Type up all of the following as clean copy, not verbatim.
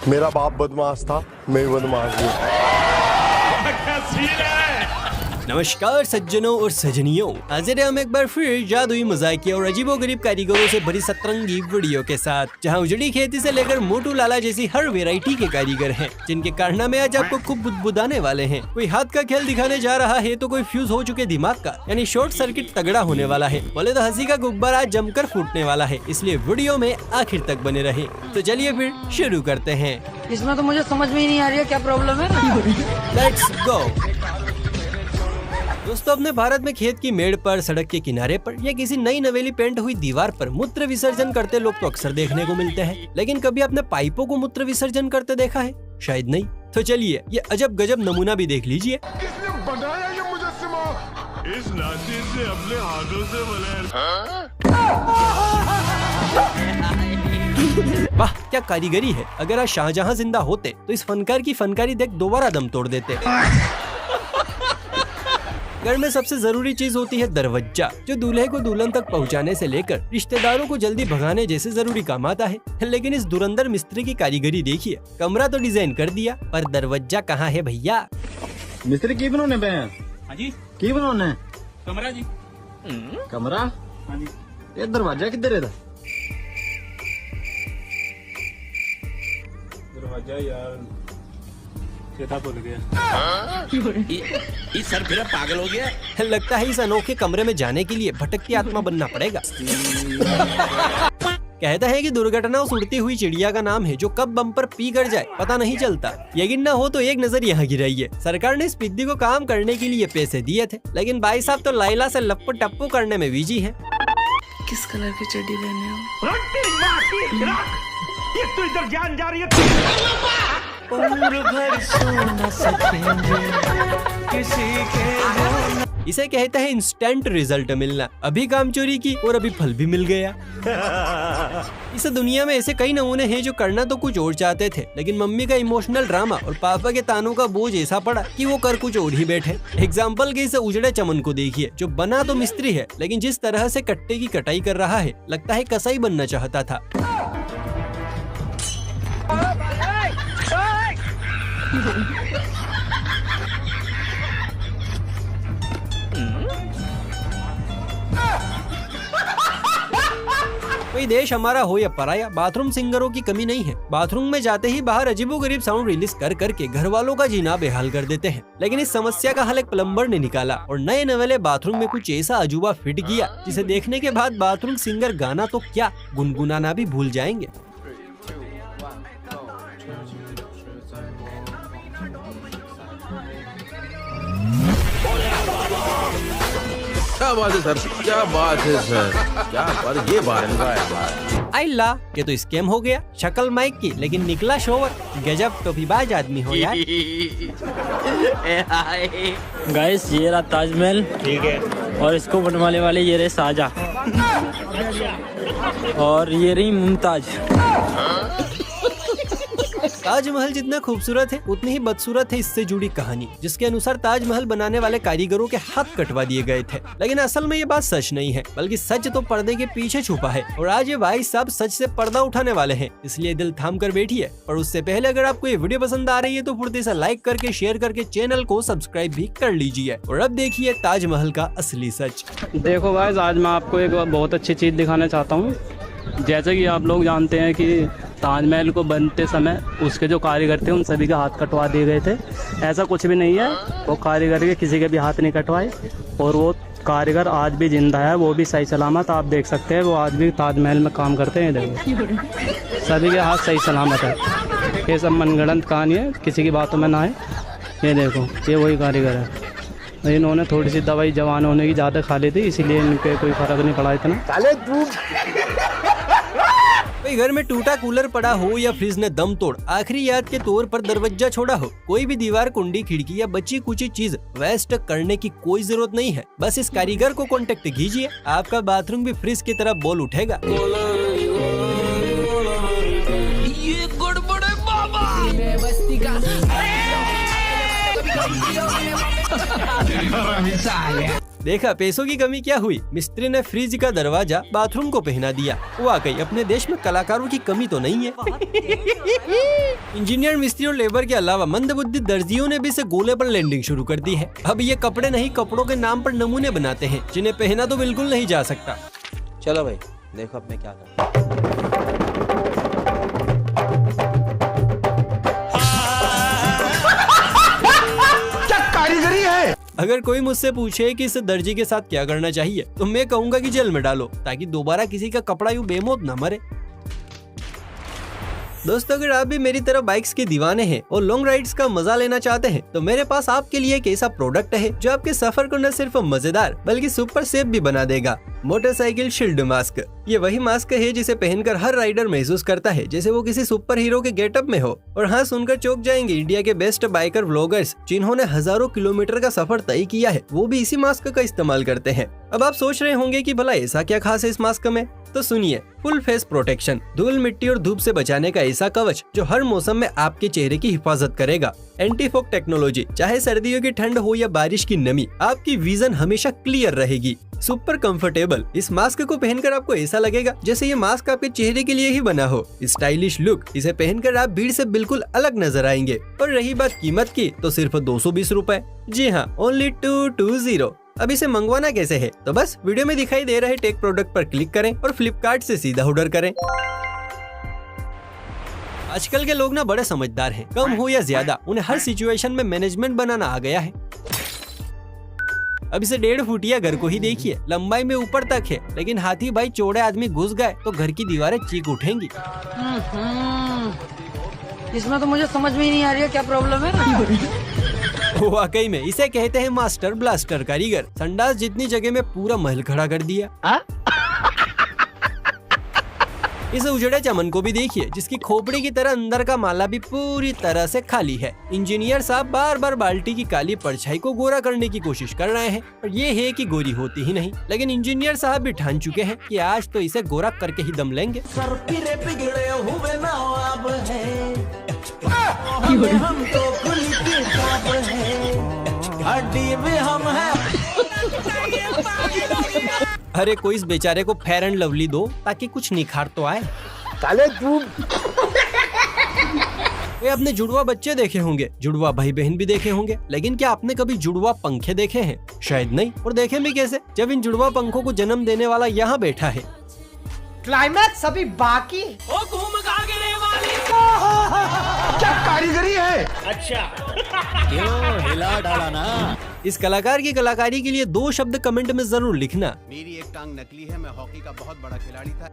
मेरा बाप बदमाश था, मैं बदमाश हूँ। नमस्कार सज्जनों और सजनियों, हाजिर हैं हम एक बार फिर जादुई मजाकिया और अजीबोगरीब कारीगरों से भरी सतरंगी वीडियो के साथ, जहां उजड़ी खेती से लेकर मोटू लाला जैसी हर वैरायटी के कारीगर हैं, जिनके कारनामे आज आपको खूब बुदबुदाने वाले हैं। कोई हाथ का खेल दिखाने जा रहा है तो कोई फ्यूज हो चुके दिमाग का, यानी शॉर्ट सर्किट तगड़ा होने वाला है। बोले तो हंसी का गुब्बारा जमकर फूटने वाला है, इसलिए वीडियो में आखिर तक बने रहे। तो चलिए फिर शुरू करते हैं। इसमें तो मुझे समझ में ही नहीं आ रही है क्या प्रॉब्लम है। Let's go. दोस्तों, अपने भारत में खेत की मेड़ पर, सड़क के किनारे पर या किसी नई नवेली पेंट हुई दीवार पर मूत्र विसर्जन करते लोग तो अक्सर देखने को मिलते हैं, लेकिन कभी आपने पाइपों को मूत्र विसर्जन करते देखा है? शायद नहीं। तो चलिए ये अजब गजब नमूना भी देख लीजिए। किसने बनाया ये मुजस्सिमा? इस नाची से अपने हाथों से बनाया। वाह क्या कारीगरी है। अगर आज शाहजहां जिंदा होते तो इस फनकार की फनकारी देख दोबारा दम तोड़ देते। घर में सबसे जरूरी चीज होती है दरवाजा, जो दूल्हे को दुल्हन तक पहुंचाने से लेकर रिश्तेदारों को जल्दी भगाने जैसे जरूरी काम आता है। लेकिन इस धुरंधर मिस्त्री की कारीगरी देखिए। कमरा तो डिजाइन कर दिया, पर दरवाजा कहाँ है भैया? मिस्त्री की बनाने पे हैं? हाँ जी, की बनाने? कमरा जी। कमरा? हाँ जी। ये दरवाजा किधर है? दरवाजा यार चेता भूल गया। इस सर फिर पागल हो गया। लगता है इस अनोखे कमरे में जाने के लिए भटकती आत्मा बनना पड़ेगा। कहता है कि दुर्घटना उस उड़ती हुई चिड़िया का नाम है जो कब बम पर पी कर जाए पता नहीं चलता। यकीन न हो तो एक नजर यहाँ गिराइए। सरकार ने इस पिद्दी को काम करने के लिए पैसे दिए थे, लेकिन भाई साहब तो लाइला से लप्पू टप्पू करने में बिजी है। किस कलर की चड्डी पहने हो? ये तो इधर जान जा रही है। इसे कहते हैं इंस्टेंट रिजल्ट मिलना। अभी काम चोरी की और अभी फल भी मिल गया। इस दुनिया में ऐसे कई नमूने हैं जो करना तो कुछ और चाहते थे, लेकिन मम्मी का इमोशनल ड्रामा और पापा के तानों का बोझ ऐसा पड़ा कि वो कर कुछ और ही बैठे। एग्जाम्पल के इस उजड़े चमन को देखिए, जो बना तो मिस्त्री है, लेकिन जिस तरह से कट्टे की कटाई कर रहा है, लगता है कसाई बनना चाहता था। कोई देश हमारा हो या पराया, बाथरूम सिंगरों की कमी नहीं है। बाथरूम में जाते ही बाहर अजीबोगरीब साउंड रिलीज कर करके घर वालों का जीना बेहाल कर देते हैं। लेकिन इस समस्या का हल एक प्लम्बर ने निकाला और नए नवेले बाथरूम में कुछ ऐसा अजूबा फिट किया, जिसे देखने के बाद बाथरूम सिंगर गाना तो क्या गुनगुनाना भी भूल जाएंगे। क्या बात है सर, क्या बात है सर, क्या बात, ये बात है। अल्ला, ये तो स्कैम हो गया। शक्ल माइक की, लेकिन निकला शोवर। गजब टोपीबाज आदमी हो यार। गाइस ये रहा ताजमहल, ठीक है। और इसको बनवाने वाले ये रहे शाहजहां, और ये रही मुमताज। ताजमहल जितना खूबसूरत है उतनी ही बदसूरत है इससे जुड़ी कहानी, जिसके अनुसार ताजमहल बनाने वाले कारीगरों के हाथ कटवा दिए गए थे। लेकिन असल में ये बात सच नहीं है, बल्कि सच तो पर्दे के पीछे छुपा है। और आज ये भाई साहब सच से पर्दा उठाने वाले हैं, इसलिए दिल थाम कर बैठिए। और उससे पहले अगर आपको ये वीडियो पसंद आ रही है तो फुर्ती से लाइक करके, शेयर करके चैनल को सब्सक्राइब भी कर लीजिए। और अब देखिए ताजमहल का असली सच। देखो गाइस, आज मैं आपको एक बहुत अच्छी चीज़ दिखाना चाहता हूँ। जैसे कि आप लोग जानते हैं कि ताजमहल को बनते समय उसके जो कारीगर थे उन सभी के हाथ कटवा दिए गए थे। ऐसा कुछ भी नहीं है, वो कारीगर के किसी के भी हाथ नहीं कटवाए, और वो कारीगर आज भी जिंदा है, वो भी सही सलामत। आप देख सकते हैं वो आज भी ताजमहल में काम करते हैं। देखो सभी के हाथ सही सलामत है। ये सब मनगढ़ंत कहानी है, किसी की बातों में ना आए। ये देखो, ये वही कारीगर है। इन्होंने थोड़ी सी दवाई जवान होने की ज़्यादा खा ली थी, इसीलिए इनके कोई फर्क नहीं पड़ा इतना। कोई घर में टूटा कूलर पड़ा हो या फ्रिज ने दम तोड़ आखिरी याद के तौर पर दरवाजा छोड़ा हो, कोई भी दीवार, कुंडी, खिड़की या बची कुची चीज वेस्ट करने की कोई जरूरत नहीं है। बस इस कारीगर को कांटेक्ट कीजिए, आपका बाथरूम भी फ्रिज की तरह बोल उठेगा। ये गड़बड़ है बाबा। देखा पैसों की कमी क्या हुई, मिस्त्री ने फ्रिज का दरवाजा बाथरूम को पहना दिया। वाकई अपने देश में कलाकारों की कमी तो नहीं है। इंजीनियर, मिस्त्री और लेबर के अलावा मंदबुद्धि दर्जियों ने भी इसे गोले पर लैंडिंग शुरू कर दी है। अब ये कपड़े नहीं, कपड़ों के नाम पर नमूने बनाते हैं जिन्हें पहना तो बिल्कुल नहीं जा सकता। चलो भाई देखो अब मैं क्या करूं। अगर कोई मुझसे पूछे कि इस दर्जी के साथ क्या करना चाहिए तो मैं कहूंगा कि जेल में डालो, ताकि दोबारा किसी का कपड़ा यूं बेमौत न मरे। दोस्तों, अगर आप भी मेरी तरह बाइक्स के दीवाने हैं और लॉन्ग राइड्स का मजा लेना चाहते हैं तो मेरे पास आपके लिए एक ऐसा प्रोडक्ट है जो आपके सफर को न सिर्फ मजेदार बल्कि सुपर सेफ भी बना देगा। Motorcycle shield mask. ये वही मास्क है जिसे पहनकर हर राइडर महसूस करता है जैसे वो किसी सुपर हीरो के गेटअप में हो। और हाँ, सुनकर चौंक जाएंगे, इंडिया के बेस्ट बाइकर व्लॉगर्स जिन्होंने हजारों किलोमीटर का सफर तय किया है वो भी इसी मास्क का इस्तेमाल करते हैं। अब आप सोच रहे होंगे कि भला ऐसा क्या खास है इस मास्क में, तो सुनिए। फुल फेस प्रोटेक्शन, धूल मिट्टी और धूप से बचाने का ऐसा कवच जो हर मौसम में आपके चेहरे की हिफाजत करेगा। एंटी फॉग टेक्नोलॉजी, चाहे सर्दियों की ठंड हो या बारिश की नमी, आपकी विजन हमेशा क्लियर रहेगी। सुपर कंफर्टेबल, इस मास्क को पहनकर आपको ऐसा लगेगा जैसे ये मास्क आपके चेहरे के लिए ही बना हो। स्टाइलिश लुक, इसे पहनकर आप भीड़ से बिल्कुल अलग नजर आएंगे। और रही बात कीमत की तो सिर्फ 220 रूपए। जी हाँ, ओनली 220। अब इसे मंगवाना कैसे है, तो बस वीडियो में दिखाई दे रहे टेक प्रोडक्ट पर क्लिक करें और फ्लिपकार्ट से सीधा ऑर्डर करें। आजकल के लोग ना बड़े समझदार हैं, कम हो या ज्यादा उन्हें हर सिचुएशन में मैनेजमेंट बनाना आ गया है। अब इसे 1.5 फुटिया घर को ही देखिए, लंबाई में ऊपर तक है, लेकिन हाथी भाई चौड़े आदमी घुस गए तो घर की दीवारें चीख उठेंगी। इसमें तो मुझे समझ में ही नहीं आ रही है क्या प्रॉब्लम है। वाकई में इसे कहते हैं मास्टर ब्लास्टर कारीगर। संडास जितनी जगह में पूरा महल खड़ा कर दिया। इस उजड़े चमन को भी देखिए जिसकी खोपड़ी की तरह अंदर का माला भी पूरी तरह से खाली है। इंजीनियर साहब बार बार बाल्टी की काली परछाई को गोरा करने की कोशिश कर रहे हैं, और ये है कि गोरी होती ही नहीं। लेकिन इंजीनियर साहब भी ठान चुके हैं कि आज तो इसे गोरा करके ही दम लेंगे। हम तो खुली किताब है, हड्डी में हम हैं। अरे कोई इस बेचारे को फेयर एंड लवली दो ताकि कुछ निखार तो आए। काले तू वे अपने जुड़वा बच्चे देखे होंगे, जुड़वा भाई बहन भी देखे होंगे, लेकिन क्या आपने कभी जुड़वा पंखे देखे हैं? शायद नहीं। और देखे भी कैसे, जब इन जुड़वा पंखों को जन्म देने वाला यहाँ बैठा है। क्लाइमैक्स अभी बाकी। ओ घूम गा गिरे वाली। क्या कारीगरी है। अच्छा क्यों हिला डाला ना। इस कलाकार की कलाकारी के लिए 2 शब्द कमेंट में जरूर लिखना। मेरी एक टांग नकली है, मैं हॉकी का बहुत बड़ा खिलाड़ी था।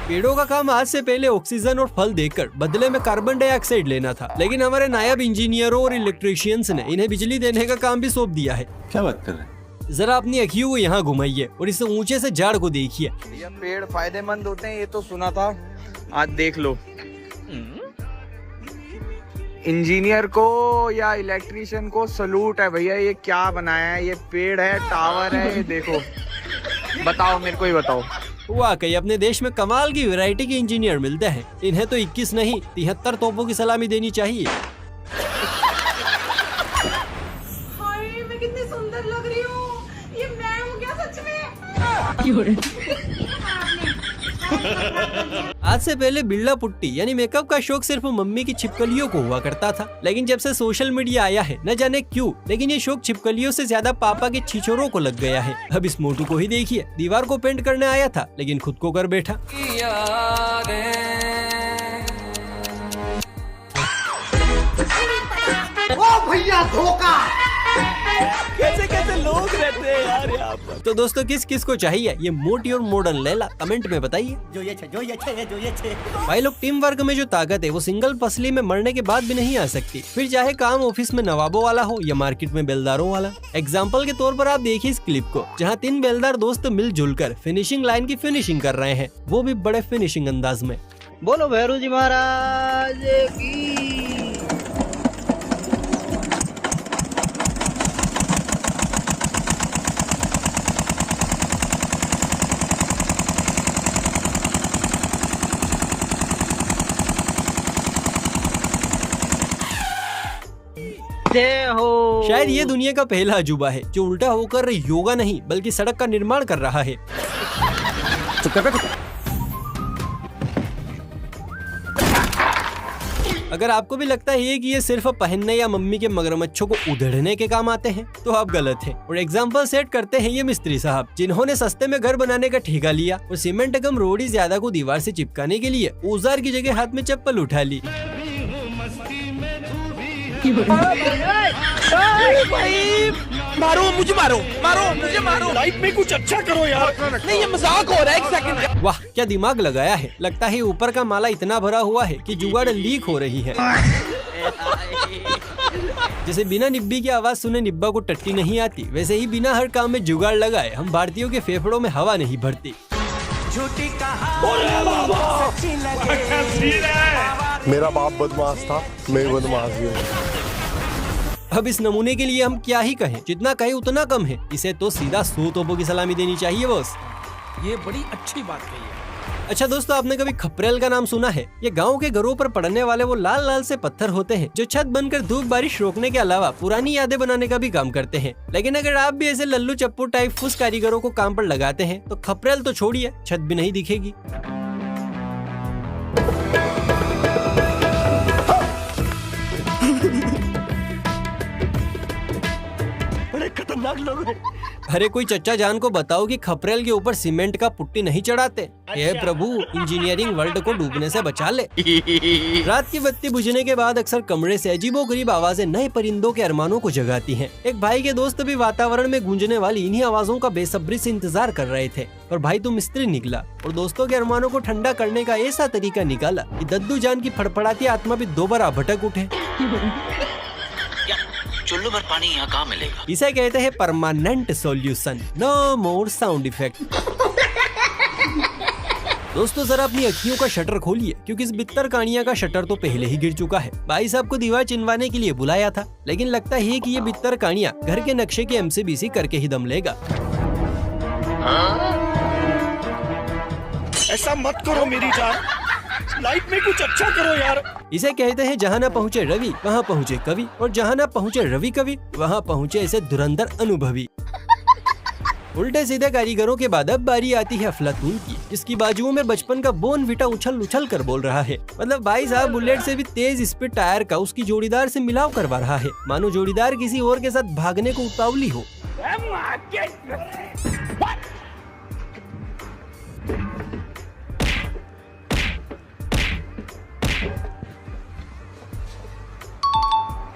पेड़ों का काम आज से पहले ऑक्सीजन और फल देकर बदले में कार्बन डाइऑक्साइड लेना था, लेकिन हमारे नायाब इंजीनियरों और इलेक्ट्रीशियंस ने इन्हें बिजली देने का काम भी सौंप दिया है। क्या बात कर रहे हैं? जरा अपनी अखियों को यहाँ घुमाइए और इस ऊंचे से झाड़ को देखिए। भैया पेड़ फायदेमंद होते हैं ये तो सुना था, आज देख लो। इंजीनियर को या इलेक्ट्रिशियन को सलूट है भैया, ये क्या बनाया है, ये पेड़ है, टावर है, ये देखो। बताओ मेरे को ही बताओ। वाकई अपने देश में कमाल की वैरायटी के इंजीनियर मिलते हैं। इन्हें तो 21 नहीं 73 तोपों की सलामी देनी चाहिए। हाय मैं कितनी सुंदर लग रही हूँ, ये मैं हूँ क्या सच में? आज से पहले बिल्ला पुट्टी यानी मेकअप का शौक सिर्फ मम्मी की छिपकलियों को हुआ करता था, लेकिन जब से सोशल मीडिया आया है न जाने क्यों, लेकिन ये शौक छिपकलियों से ज्यादा पापा के छिछोरों को लग गया है। अब इस मोटू को ही देखिए, दीवार को पेंट करने आया था लेकिन खुद को कर बैठा। ओ भैया धोखा। कैसे कैसे लोग रहते हैं यार यहाँ पर। तो दोस्तों किस किस को चाहिए ये मोटी और मॉडर्न लैला, कमेंट में बताइए। जो ये छे। भाई लोग, टीम वर्क में जो ताकत है वो सिंगल पसली में मरने के बाद भी नहीं आ सकती, फिर चाहे काम ऑफिस में नवाबों वाला हो या मार्केट में बेलदारों वाला। एग्जाम्पल के तौर पर आप देखिए इस क्लिप को, जहाँ 3 बेलदार दोस्त मिलजुल कर फिनिशिंग लाइन की फिनिशिंग कर रहे हैं, वो भी बड़े फिनिशिंग अंदाज में। बोलो भैरू जी महाराज की। जय हो। शायद ये दुनिया का पहला अजूबा है जो उल्टा होकर योगा नहीं बल्कि सड़क का निर्माण कर रहा है। अगर आपको भी लगता है कि ये सिर्फ पहनने या मम्मी के मगरमच्छों को उधेड़ने के काम आते हैं तो आप गलत हैं। और एग्जाम्पल सेट करते हैं ये मिस्त्री साहब जिन्होंने सस्ते में घर बनाने का ठेका लिया और सीमेंट कम रोड़ी ज्यादा को दीवार से चिपकाने के लिए औजार की जगह हाथ में चप्पल उठा ली। मारो मुझे, मारो लाइफ में कुछ अच्छा करो यार। नहीं, ये मजाक हो रहा है, एक सेकंड। वाह क्या दिमाग लगाया है। लगता है ऊपर का माला इतना भरा हुआ है कि जुगाड़ लीक हो रही है। जैसे बिना निब्बी की आवाज सुने निब्बा को टट्टी नहीं आती, वैसे ही बिना हर काम में जुगाड़ लगाए हम भारतीयों के फेफड़ों में हवा नहीं भरती। मेरा बाप बदमाश था, मैं बदमाश भी हूँ। अब इस नमूने के लिए हम क्या ही कहें, जितना कहे उतना कम है। इसे तो सीधा 100 तोपों की सलामी देनी चाहिए बॉस। ये बड़ी अच्छी बात कही है। अच्छा दोस्तों, आपने कभी खपरेल का नाम सुना है? ये गांव के घरों पर पड़ने वाले वो लाल लाल से पत्थर होते हैं जो छत बनकर धूप बारिश रोकने के अलावा पुरानी यादें बनाने का भी काम करते हैं। लेकिन अगर आप भी ऐसे लल्लू चप्पू टाइप फुस कारीगरों को काम पर लगाते हैं तो खपरेल तो छोड़िए, छत भी नहीं दिखेगी। खतरनाक लोग हैं। अरे कोई चच्चा जान को बताओ कि खपरेल के ऊपर सीमेंट का पुट्टी नहीं चढ़ाते। हे प्रभु, इंजीनियरिंग वर्ल्ड को डूबने से बचा ले। रात की बत्ती बुझने के बाद अक्सर कमरे से अजीबोगरीब आवाजें नए परिंदों के अरमानों को जगाती हैं। एक भाई के दोस्त भी वातावरण में गूंजने वाली इन्हीं आवाजों का बेसब्री से इंतजार कर रहे थे। और भाई तो मिस्त्री निकला और दोस्तों के अरमानों को ठंडा करने का ऐसा तरीका निकाला कि दद्दू जान की फड़फड़ाती आत्मा भी दोबारा भटक उठे। चुल्लू भर पानी यहाँ कहाँ मिलेगा? इसे कहते हैं permanent solution, no more sound effect. दोस्तों जरा अपनी अखियों का शटर खोलिए क्योंकि इस बित्तर कहानियां का शटर तो पहले ही गिर चुका है। भाई साहब को दीवार चिनवाने के लिए बुलाया था, लेकिन लगता है कि ये बित्तर कहानियां घर के नक्शे के MCBC करके ही दम लेगा। ऐसा मत करो मेरी जान, लाइफ में कुछ अच्छा करो यार। इसे कहते हैं जहाँ न पहुँचे रवि वहाँ पहुँचे कवि, और जहाँ न पहुँचे रवि कवि वहाँ पहुँचे ऐसे धुरंधर अनुभवी। उल्टे सीधे कारीगरों के बाद अब बारी आती है अफलातून की, जिसकी बाजुओं में बचपन का बोर्नविटा उछल उछल कर बोल रहा है। मतलब भाई साहब बुलेट से भी तेज स्पीड टायर का उसकी जोड़ीदार से मिलाव करवा रहा है, मानो जोड़ीदार किसी और के साथ भागने को उतावली हो।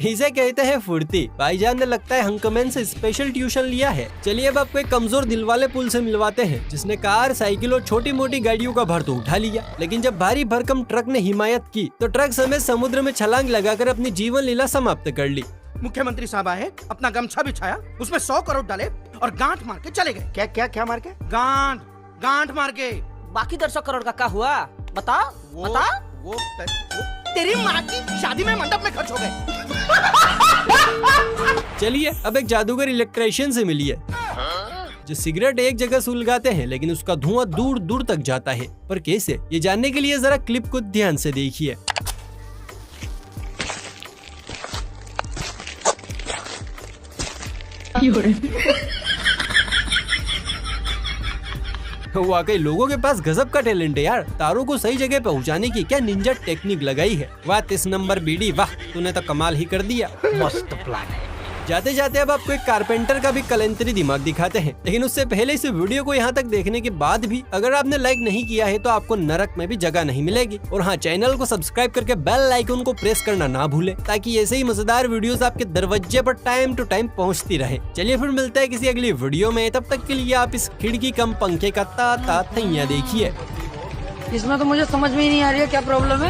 इसे कहते हैं फुर्ती। भाईजान ने लगता है हंकमैन से स्पेशल ट्यूशन लिया है। चलिए अब आपको एक कमजोर दिल वाले पुल से मिलवाते हैं जिसने कार, साइकिल और छोटी मोटी गाड़ियों का भार तो उठा लिया, लेकिन जब भारी भरकम ट्रक ने हिमायत की तो ट्रक समेत समुद्र में छलांग लगाकर अपनी जीवन लीला समाप्त कर ली। मुख्यमंत्री साहब आए, अपना गमछा बिछाया, उसमें 100 करोड़ डाले और गांठ मार के चले गए। क्या क्या क्या मार के? गांठ मार के। बाकी 150 करोड़ का क्या हुआ? बता वो तेरी माँ की शादी में मंडप में खर्च हो गए। चलिए अब एक जादूगर इलेक्ट्रिशियन से मिलिए जो सिगरेट एक जगह सुलगाते हैं लेकिन उसका धुआं दूर दूर तक जाता है। पर कैसे, ये जानने के लिए जरा क्लिप को ध्यान से देखिए। वाकई लोगों के पास गजब का टैलेंट है यार। तारों को सही जगह पहुंचाने की क्या निंजा टेक्निक लगाई है। वाह 30 नंबर बीडी, वाह तूने तो कमाल ही कर दिया। मस्त प्लान है। जाते जाते अब आपको एक कारपेंटर का भी कलंतरी दिमाग दिखाते हैं, लेकिन उससे पहले इस वीडियो को यहाँ तक देखने के बाद भी अगर आपने लाइक नहीं किया है तो आपको नरक में भी जगह नहीं मिलेगी। और हाँ, चैनल को सब्सक्राइब करके बेल आइकन को प्रेस करना ना भूले ताकि ऐसे ही मजेदार वीडियोस आपके दरवाजे पर टाइम टू टाइम पहुँचती रहे। चलिए फिर मिलते हैं किसी अगली वीडियो में, तब तक के लिए आप इस खिड़की कम पंखे का ता थैया देखिए। इसमें तो मुझे समझ में ही नहीं आ रही है क्या प्रॉब्लम है।